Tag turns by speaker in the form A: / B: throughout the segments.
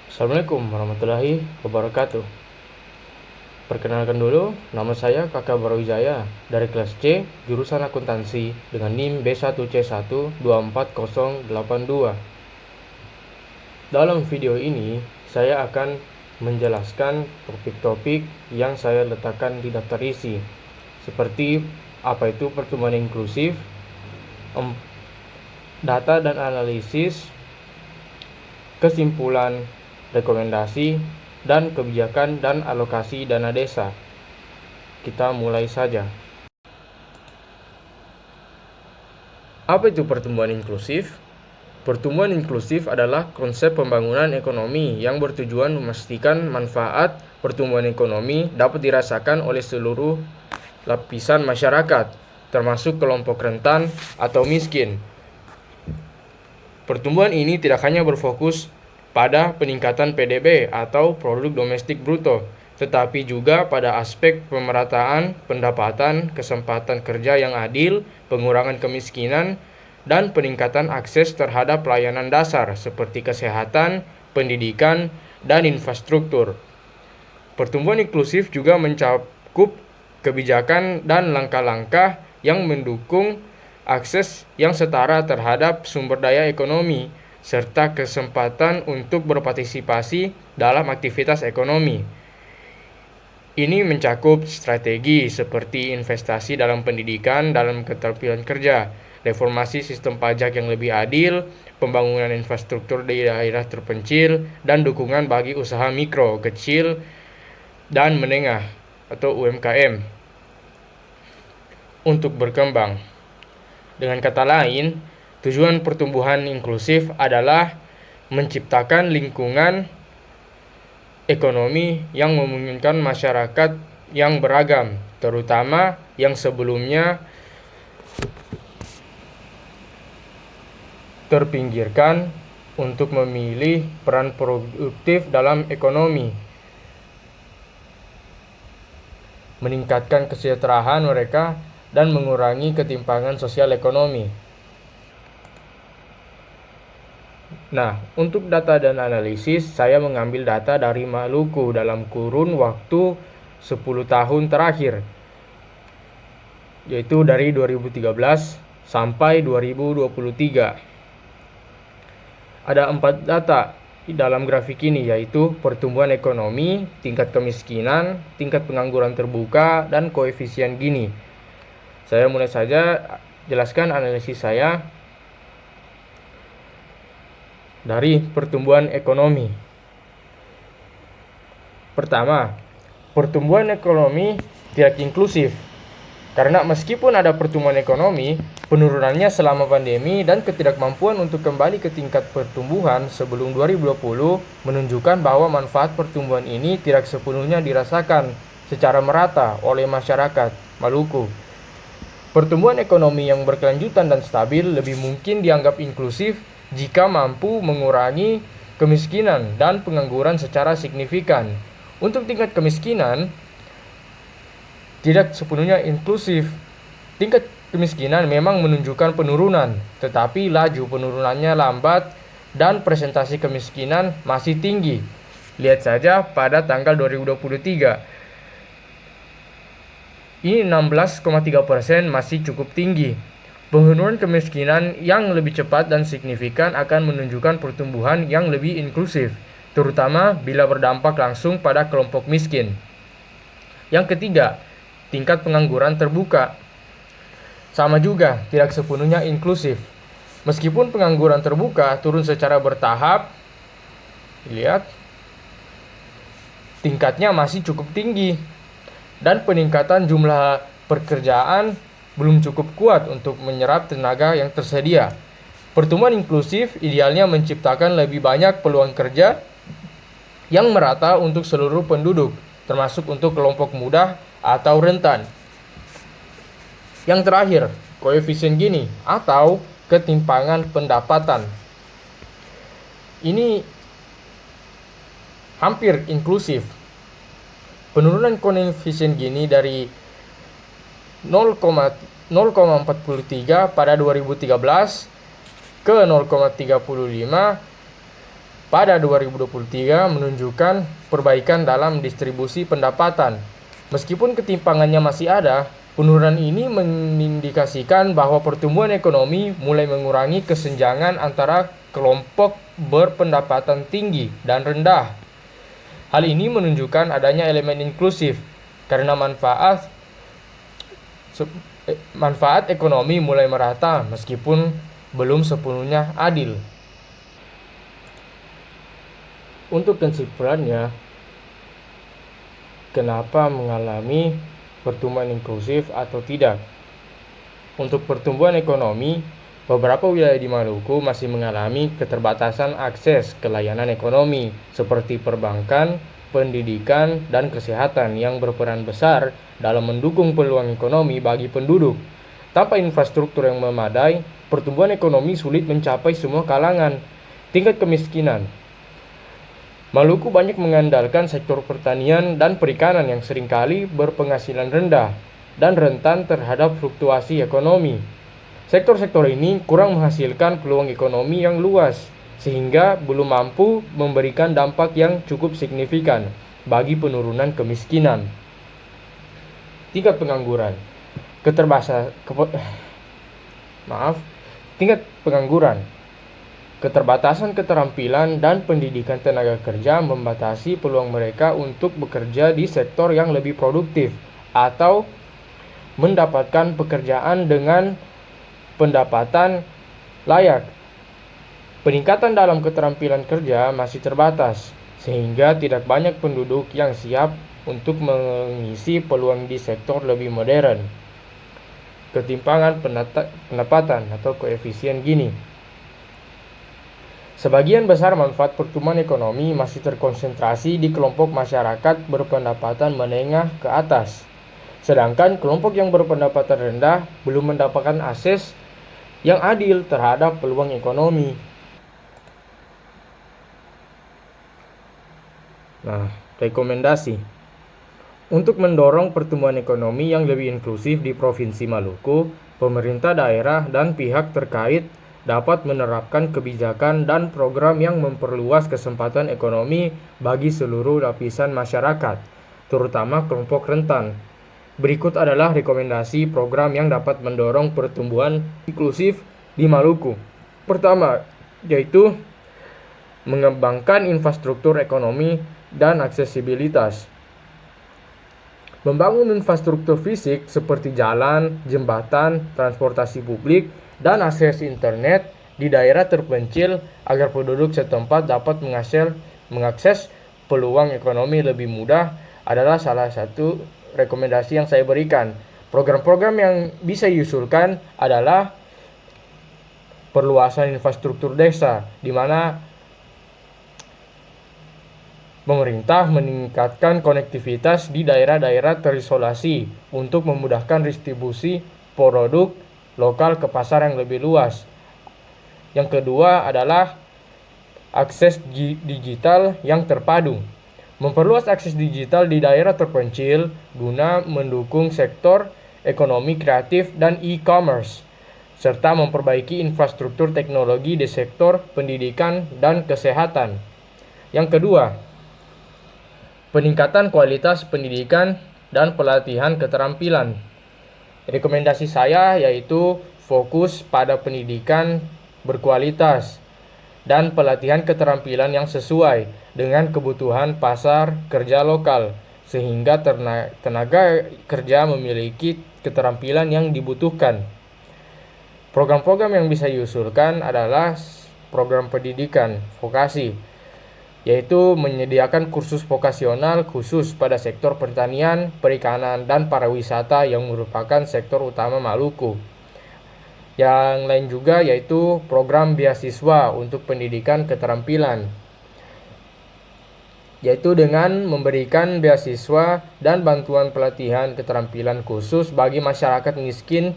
A: Assalamualaikum warahmatullahi wabarakatuh. Perkenalkan dulu, nama saya Kakak Barowijaya dari kelas C, jurusan akuntansi dengan NIM B1C1240082. Dalam video ini, saya akan menjelaskan topik-topik yang saya letakkan di daftar isi, seperti apa itu pertumbuhan inklusif, data dan analisis, kesimpulan, rekomendasi, dan kebijakan dan alokasi dana desa. Kita mulai saja. Apa itu pertumbuhan inklusif? Pertumbuhan inklusif adalah konsep pembangunan ekonomi yang bertujuan memastikan manfaat pertumbuhan ekonomi dapat dirasakan oleh seluruh lapisan masyarakat, termasuk kelompok rentan atau miskin. Pertumbuhan ini tidak hanya berfokus pada peningkatan PDB atau produk domestik bruto, tetapi juga pada aspek pemerataan pendapatan, kesempatan kerja yang adil, pengurangan kemiskinan, dan peningkatan akses terhadap pelayanan dasar seperti kesehatan, pendidikan, dan infrastruktur. Pertumbuhan inklusif juga mencakup kebijakan dan langkah-langkah yang mendukung akses yang setara terhadap sumber daya ekonomi, serta kesempatan untuk berpartisipasi dalam aktivitas ekonomi. Ini mencakup strategi seperti investasi dalam pendidikan, dalam keterampilan kerja, reformasi sistem pajak yang lebih adil, pembangunan infrastruktur di daerah terpencil, dan dukungan bagi usaha mikro, kecil, dan menengah atau UMKM untuk berkembang. Dengan kata lain, tujuan pertumbuhan inklusif adalah menciptakan lingkungan ekonomi yang memungkinkan masyarakat yang beragam, terutama yang sebelumnya terpinggirkan, untuk memilih peran produktif dalam ekonomi, meningkatkan kesejahteraan mereka, dan mengurangi ketimpangan sosial ekonomi. Nah, untuk data dan analisis, saya mengambil data dari Maluku dalam kurun waktu 10 tahun terakhir, yaitu dari 2013 sampai 2023. Ada 4 data di dalam grafik ini, yaitu pertumbuhan ekonomi, tingkat kemiskinan, tingkat pengangguran terbuka, dan koefisien Gini. Saya mulai saja jelaskan analisis saya dari pertumbuhan ekonomi. Pertama, pertumbuhan ekonomi tidak inklusif. Karena meskipun ada pertumbuhan ekonomi, penurunannya selama pandemi dan ketidakmampuan untuk kembali ke tingkat pertumbuhan sebelum 2020 menunjukkan bahwa manfaat pertumbuhan ini tidak sepenuhnya dirasakan secara merata oleh masyarakat Maluku. Pertumbuhan ekonomi yang berkelanjutan dan stabil lebih mungkin dianggap inklusif jika mampu mengurangi kemiskinan dan pengangguran secara signifikan. Untuk tingkat kemiskinan, tidak sepenuhnya inklusif. Tingkat kemiskinan memang menunjukkan penurunan, tetapi laju penurunannya lambat dan presentasi kemiskinan masih tinggi. Lihat saja pada tanggal 2023. Ini 16,3% masih cukup tinggi. Penurunan kemiskinan yang lebih cepat dan signifikan akan menunjukkan pertumbuhan yang lebih inklusif, terutama bila berdampak langsung pada kelompok miskin. Yang ketiga, tingkat pengangguran terbuka. Sama juga, tidak sepenuhnya inklusif. Meskipun pengangguran terbuka turun secara bertahap, lihat, tingkatnya masih cukup tinggi. Dan peningkatan jumlah pekerjaan belum cukup kuat untuk menyerap tenaga yang tersedia. Pertumbuhan inklusif idealnya menciptakan lebih banyak peluang kerja yang merata untuk seluruh penduduk, termasuk untuk kelompok muda atau rentan. Yang terakhir, koefisien Gini atau ketimpangan pendapatan. Ini hampir inklusif. Penurunan koefisien Gini dari 0,43 pada 2013 ke 0,35 pada 2023 menunjukkan perbaikan dalam distribusi pendapatan. Meskipun ketimpangannya masih ada, penurunan ini mengindikasikan bahwa pertumbuhan ekonomi mulai mengurangi kesenjangan antara kelompok berpendapatan tinggi dan rendah. Hal ini menunjukkan adanya elemen inklusif karena manfaat ekonomi mulai merata meskipun belum sepenuhnya adil. Untuk kesimpulannya, kenapa mengalami pertumbuhan inklusif atau tidak? Untuk pertumbuhan ekonomi, beberapa wilayah di Maluku masih mengalami keterbatasan akses ke layanan ekonomi seperti perbankan, pendidikan, dan kesehatan yang berperan besar dalam mendukung peluang ekonomi bagi penduduk. Tanpa infrastruktur yang memadai, pertumbuhan ekonomi sulit mencapai semua kalangan. Tingkat kemiskinan. Maluku banyak mengandalkan sektor pertanian dan perikanan yang seringkali berpenghasilan rendah dan rentan terhadap fluktuasi ekonomi. Sektor-sektor ini kurang menghasilkan peluang ekonomi yang luas, sehingga belum mampu memberikan dampak yang cukup signifikan bagi penurunan kemiskinan. Tingkat pengangguran. Tingkat pengangguran. Keterbatasan keterampilan dan pendidikan tenaga kerja membatasi peluang mereka untuk bekerja di sektor yang lebih produktif atau mendapatkan pekerjaan dengan pendapatan layak. Peningkatan dalam keterampilan kerja masih terbatas, sehingga tidak banyak penduduk yang siap untuk mengisi peluang di sektor lebih modern. Ketimpangan pendapatan atau koefisien Gini. Sebagian besar manfaat pertumbuhan ekonomi masih terkonsentrasi di kelompok masyarakat berpendapatan menengah ke atas. Sedangkan kelompok yang berpendapatan rendah belum mendapatkan akses yang adil terhadap peluang ekonomi. Rekomendasi. Untuk mendorong pertumbuhan ekonomi yang lebih inklusif di Provinsi Maluku, pemerintah daerah dan pihak terkait dapat menerapkan kebijakan dan program yang memperluas kesempatan ekonomi bagi seluruh lapisan masyarakat, terutama kelompok rentan. Berikut adalah rekomendasi program yang dapat mendorong pertumbuhan inklusif di Maluku. Pertama, yaitu mengembangkan infrastruktur ekonomi dan aksesibilitas. Membangun infrastruktur fisik seperti jalan, jembatan, transportasi publik, dan akses internet di daerah terpencil agar penduduk setempat dapat mengakses peluang ekonomi lebih mudah adalah salah satu rekomendasi yang saya berikan. Program-program yang bisa diusulkan adalah perluasan infrastruktur desa, di mana pemerintah meningkatkan konektivitas di daerah-daerah terisolasi untuk memudahkan distribusi produk lokal ke pasar yang lebih luas. Yang kedua adalah akses digital yang terpadu. Memperluas akses digital di daerah terpencil guna mendukung sektor ekonomi kreatif dan e-commerce, serta memperbaiki infrastruktur teknologi di sektor pendidikan dan kesehatan. Yang kedua, peningkatan kualitas pendidikan dan pelatihan keterampilan. Rekomendasi saya yaitu fokus pada pendidikan berkualitas dan pelatihan keterampilan yang sesuai dengan kebutuhan pasar kerja lokal, sehingga tenaga kerja memiliki keterampilan yang dibutuhkan. Program-program yang bisa diusulkan adalah program pendidikan vokasi, yaitu menyediakan kursus vokasional khusus pada sektor pertanian, perikanan, dan pariwisata yang merupakan sektor utama Maluku. Yang lain juga yaitu program beasiswa untuk pendidikan keterampilan, yaitu dengan memberikan beasiswa dan bantuan pelatihan keterampilan khusus bagi masyarakat miskin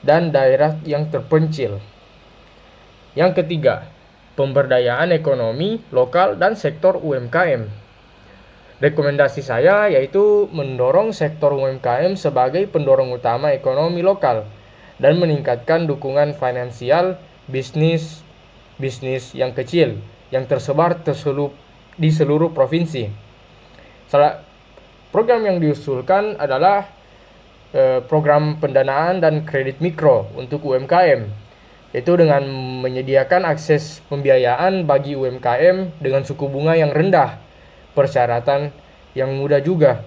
A: dan daerah yang terpencil. Yang ketiga, pemberdayaan ekonomi lokal dan sektor UMKM. Rekomendasi saya yaitu mendorong sektor UMKM sebagai pendorong utama ekonomi lokal dan meningkatkan dukungan finansial bisnis yang kecil yang tersebar di seluruh provinsi. Program yang diusulkan adalah program pendanaan dan kredit mikro untuk UMKM, yaitu dengan menyediakan akses pembiayaan bagi UMKM dengan suku bunga yang rendah, persyaratan yang mudah juga.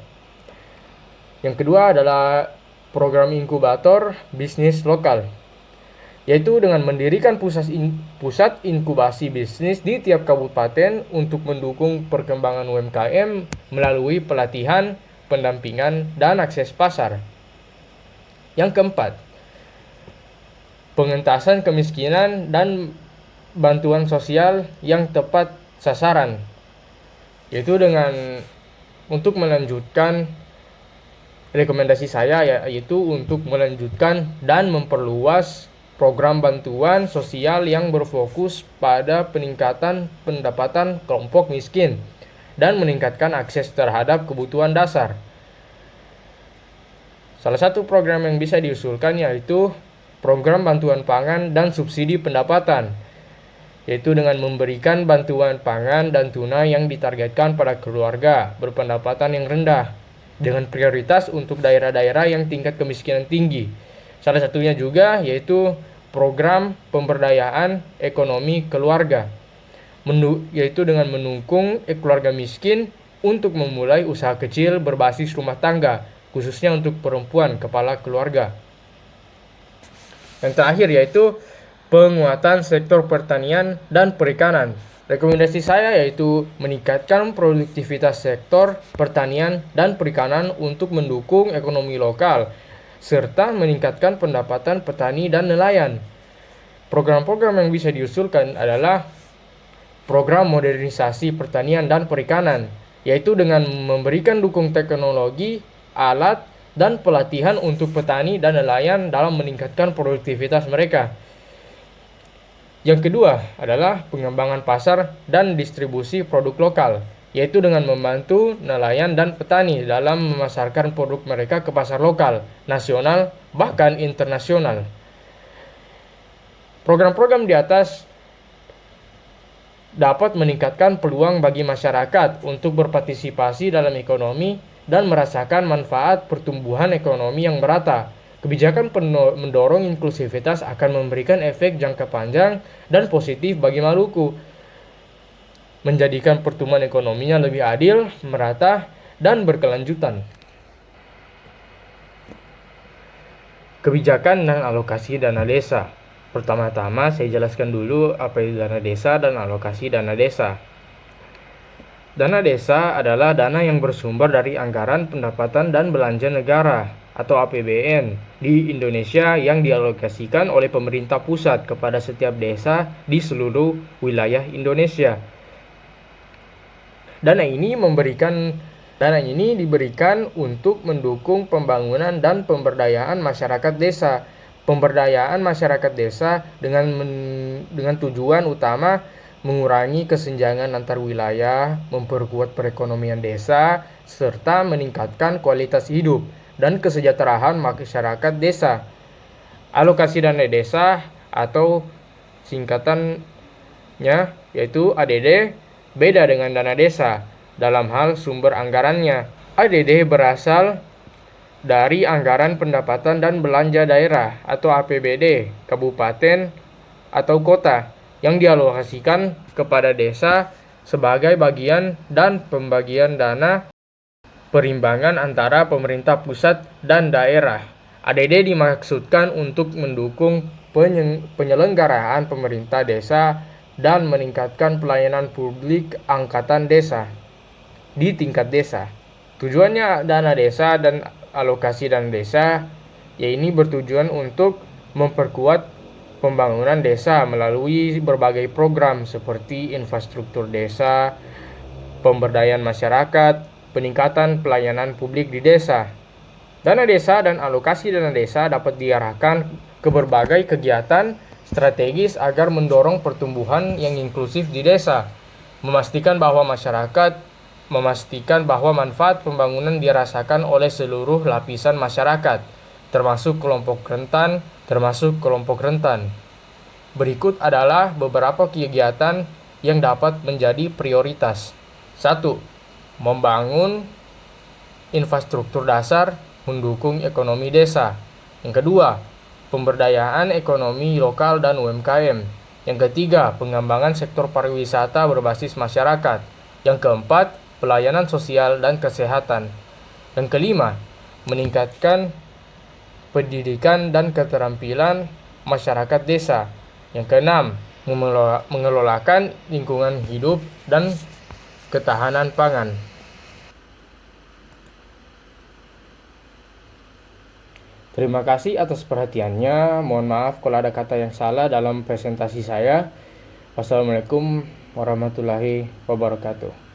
A: Yang kedua adalah program inkubator bisnis lokal, yaitu dengan mendirikan pusat inkubasi bisnis di tiap kabupaten untuk mendukung perkembangan UMKM melalui pelatihan, pendampingan, dan akses pasar. Yang keempat, pengentasan kemiskinan dan bantuan sosial yang tepat sasaran, yaitu untuk melanjutkan rekomendasi saya, yaitu untuk melanjutkan dan memperluas program bantuan sosial yang berfokus pada peningkatan pendapatan kelompok miskin dan meningkatkan akses terhadap kebutuhan dasar. Salah satu program yang bisa diusulkan yaitu program bantuan pangan dan subsidi pendapatan, yaitu dengan memberikan bantuan pangan dan tunai yang ditargetkan pada keluarga berpendapatan yang rendah, dengan prioritas untuk daerah-daerah yang tingkat kemiskinan tinggi. Salah satunya juga yaitu program pemberdayaan ekonomi keluarga, yaitu dengan mendukung keluarga miskin untuk memulai usaha kecil berbasis rumah tangga, khususnya untuk perempuan kepala keluarga. Yang terakhir yaitu penguatan sektor pertanian dan perikanan. Rekomendasi saya yaitu meningkatkan produktivitas sektor pertanian dan perikanan untuk mendukung ekonomi lokal, serta meningkatkan pendapatan petani dan nelayan. Program-program yang bisa diusulkan adalah program modernisasi pertanian dan perikanan, yaitu dengan memberikan dukung teknologi, alat, dan pelatihan untuk petani dan nelayan dalam meningkatkan produktivitas mereka. Yang kedua adalah pengembangan pasar dan distribusi produk lokal, yaitu dengan membantu nelayan dan petani dalam memasarkan produk mereka ke pasar lokal, nasional, bahkan internasional. Program-program di atas dapat meningkatkan peluang bagi masyarakat untuk berpartisipasi dalam ekonomi dan merasakan manfaat pertumbuhan ekonomi yang merata. Kebijakan mendorong inklusivitas akan memberikan efek jangka panjang dan positif bagi Maluku, menjadikan pertumbuhan ekonominya lebih adil, merata, dan berkelanjutan. Kebijakan dan alokasi dana desa. Pertama-tama saya jelaskan dulu apa itu dana desa dan alokasi dana desa. Dana desa adalah dana yang bersumber dari anggaran pendapatan dan belanja negara atau APBN di Indonesia yang dialokasikan oleh pemerintah pusat kepada setiap desa di seluruh wilayah Indonesia. Dana ini diberikan untuk mendukung pembangunan dan pemberdayaan masyarakat desa. Pemberdayaan masyarakat desa dengan tujuan utama mengurangi kesenjangan antar wilayah, memperkuat perekonomian desa, serta meningkatkan kualitas hidup dan kesejahteraan masyarakat desa. Alokasi dana desa atau singkatannya yaitu ADD beda dengan dana desa dalam hal sumber anggarannya. ADD berasal dari anggaran pendapatan dan belanja daerah atau APBD kabupaten atau kota yang dialokasikan kepada desa sebagai bagian dan pembagian dana perimbangan antara pemerintah pusat dan daerah. ADD dimaksudkan untuk mendukung penyelenggaraan pemerintah desa dan meningkatkan pelayanan publik angkatan desa di tingkat desa. Tujuannya dana desa dan alokasi dana desa yaitu bertujuan untuk memperkuat pembangunan desa melalui berbagai program seperti infrastruktur desa, pemberdayaan masyarakat, peningkatan pelayanan publik di desa. Dana desa dan alokasi dana desa dapat diarahkan ke berbagai kegiatan strategis agar mendorong pertumbuhan yang inklusif di desa, memastikan bahwa manfaat pembangunan dirasakan oleh seluruh lapisan masyarakat, termasuk kelompok rentan. Berikut adalah beberapa kegiatan yang dapat menjadi prioritas. 1. Membangun infrastruktur dasar mendukung ekonomi desa. Yang kedua, pemberdayaan ekonomi lokal dan UMKM. Yang ketiga, pengembangan sektor pariwisata berbasis masyarakat. Yang keempat, pelayanan sosial dan kesehatan. Yang kelima, meningkatkan pendidikan dan keterampilan masyarakat desa. Yang keenam, mengelolakan lingkungan hidup dan ketahanan pangan. Terima kasih atas perhatiannya. Mohon maaf kalau ada kata yang salah dalam presentasi saya. Wassalamualaikum warahmatullahi wabarakatuh.